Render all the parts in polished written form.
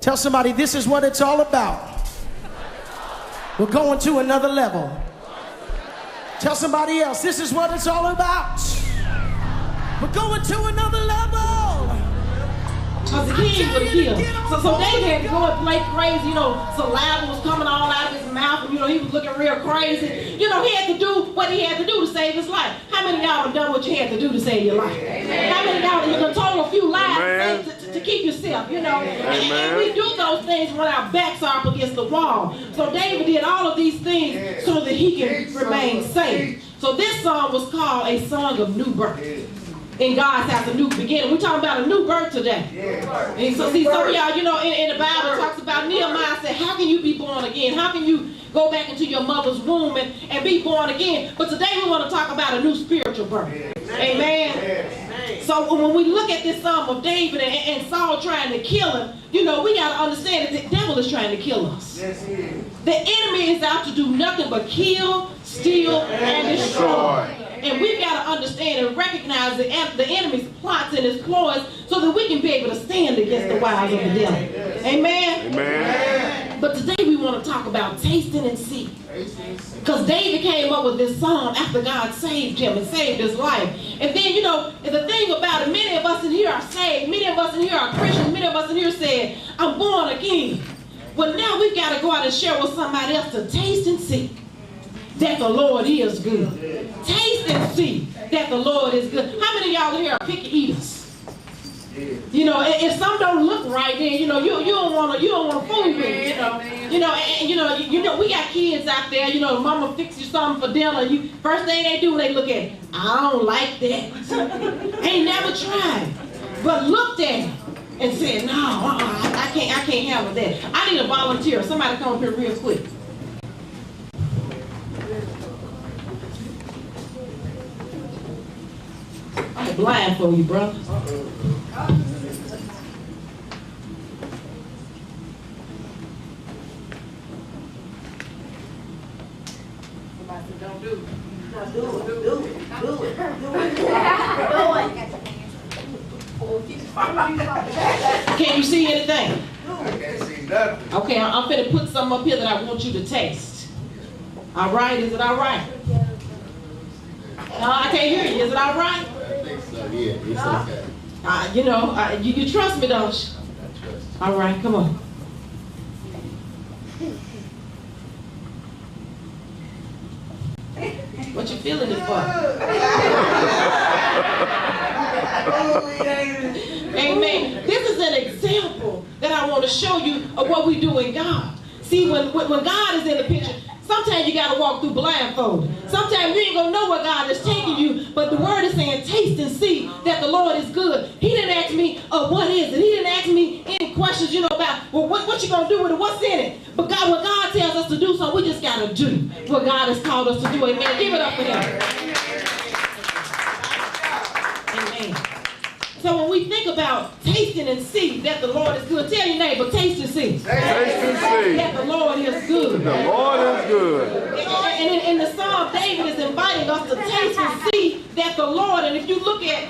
Tell somebody this is what it's all about. We're going to another level. Tell somebody else this is what it's all about. We're going to another level. Because the king would kill. So David had to go and play crazy. Saliva was coming all out of his mouth. And, he was looking real crazy. He had to do what he had to do to save his life. How many of y'all have done what you had to do to save your life? Amen. How many of y'all have told a few lies to keep yourself, And we do those things when our backs are up against the wall. So David did all of these things so that he can remain safe. So this song was called A Song of New Birth. In God's house, a new beginning. We're talking about a new birth today. And so see, some of y'all, in the Bible it talks about Nehemiah said, how can you be born again? How can you go back into your mother's womb and be born again? But today we want to talk about a new spiritual birth. Amen. So when we look at this Psalm of David and Saul trying to kill him, we got to understand that the devil is trying to kill us. The enemy is out to do nothing but kill, steal, and destroy. And we've got to understand and recognize the enemy's plots and his ploys so that we can be able to stand against the wiles of the devil. Amen? Amen. But today we want to talk about tasting and see. Because David came up with this psalm after God saved him and saved his life. And then, the thing about it, many of us in here are saved. Many of us in here are Christians. Many of us in here said, I'm born again. Well, now we've got to go out and share with somebody else to taste and see that the Lord is good. Taste and see that the Lord is good. How many of y'all here are picky eaters? If some don't look right, then you don't want to fool with it. We got kids out there. Mama fix you something for dinner. First thing they do when they look at it, I don't like that. Ain't never tried, but looked at it and said, no, I can't handle that. I need a volunteer. Somebody come up here real quick. I'm blind for you, brother. Somebody said, don't do it. No, do it. Can you see anything? I can't see nothing. Okay, I'm finna put something up here that I want you to taste. All right? Is it all right? No, I can't hear you. Is it all right? Yeah, it's okay. You trust me, don't you? I trust. All right, come on. What you feeling it for? Amen. This is an example that I want to show you of what we do in God. See, when God is in the picture, sometimes you got to walk through blindfolded. Sometimes you ain't going to know where God is taking you, but the word is saying, taste and see that the Lord is good. He didn't ask me, what is it? He didn't ask me any questions, about, what you going to do with it? What's in it? But God, when God tells us to do something, we just got to do what God has called us to do. Amen. Give it up for him. Amen. So when we think about tasting and see that the Lord is good, tell your neighbor, taste and see. Taste and see. That the Lord is good. The Lord is good. And in the Psalm, David is inviting us to taste and see that the Lord, and if you look at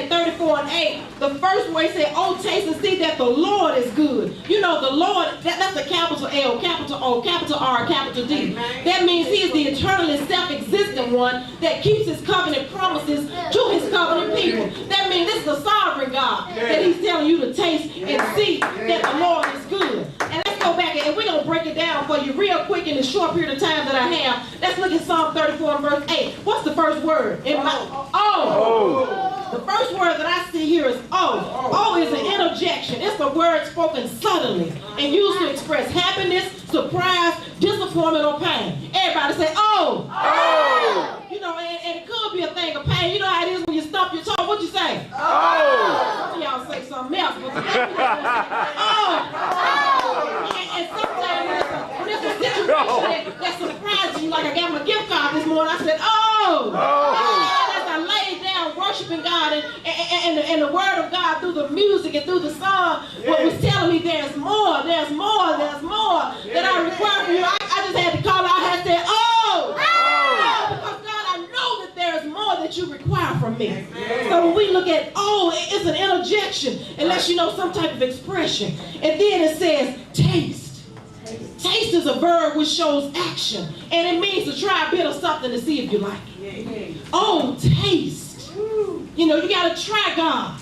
34 and 8, the first word said, oh, taste and see that the Lord is good. The Lord, that's a capital L, capital O, capital R, capital D. That means he is the eternal and self-existent one that keeps his covenant promises to his covenant people. That means this is the sovereign God that he's telling you to taste and see that the Lord is good. And let's go back and we're going to break it down for you real quick in the short period of time that I have. Let's look at Psalm 34 and verse 8. What's the first word? The first word that I see here is O. O is an interjection. It's a word spoken suddenly and used to express happiness, surprise, disappointment, or pain. Everybody say, oh. Oh. And it could be a thing of pain. You know how it is when you stump your toe. What you say? Oh. Some of y'all say something else. But and sometimes when there's a situation that surprises you, like I got my gift card this morning, I said, oh. As I laid down worshiping God and the word of God through the music and through the song, what was telling me there's more that I require from you. I just had to call out and say, oh. Because God, I know that there's more that you require from me. So when we look at, it's an interjection. interjection, unless you know some type of expression. And then it says taste. Taste is a verb which shows action, and it means to try a bit of something to see if you like it. Oh, taste. You know, you got to try God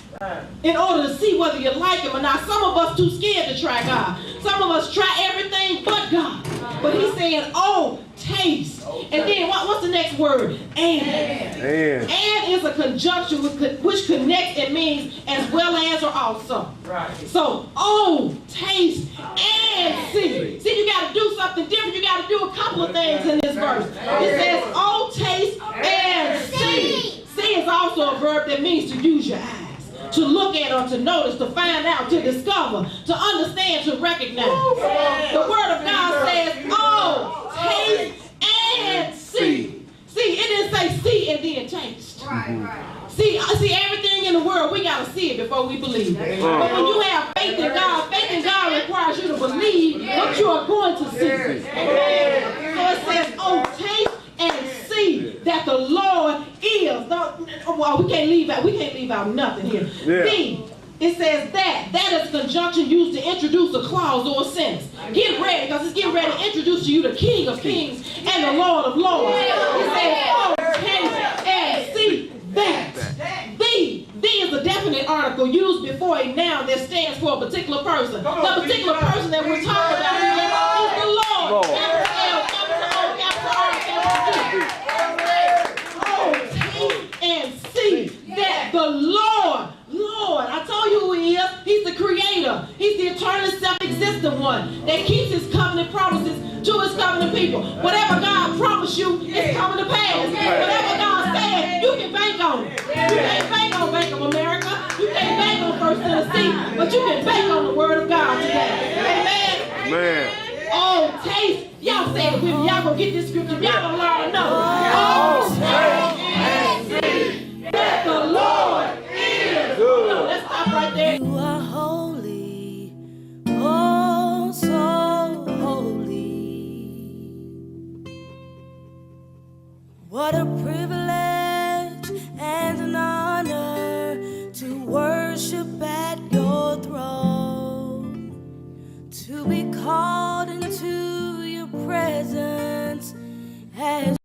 in order to see whether you like him or not. Some of us too scared to try God. Some of us try everything but God. But he's saying, oh, taste. And then what's the next word? And. And is a conjunction which connects and means as well as or also. Right. So, oh, taste and see. See, you got to do something different. You got to do a couple of things in this verse. It says, oh, taste and see. See is also a verb that means to use your eyes. To look at or to notice, to find out, to discover, to understand, to recognize. The word of God says, oh, taste and see. See, it didn't say see and then taste. See, everything in the world, we got to see it before we believe it. But when you have faith in God requires you to believe what you are going to see. Amen. So it says, oh, taste and see that the Lord is. Well, we can't leave out nothing here. B, it says that is a conjunction used to introduce a clause or a sentence. Get ready, because it's getting ready to introduce to you the King of Kings and the Lord of Lords. It says, oh, taste and see that. D is a definite article used before a noun that stands for a particular person. The particular person that we're talking about here is the Lord. Capital L, capital O, capital R, capital D. Oh, taste and see that the Lord, I told you who he is. He's the creator. He's the eternal self-existent one that keeps his covenant promises to his covenant people. Whatever God promised you is coming to pass. Whatever God said, you can bank on it. You can't bank on Bank of America. You can't bank on First Tennessee, but you can bank on the word of God today. Amen. Man. Oh, taste. Y'all say it with me. Y'all gonna get this scripture. Y'all gonna learn another. Oh, taste and see that the Lord is good. No, let's stop right there. You are holy, oh so holy. What a privilege and an honor to worship at your throne, to be called into your presence as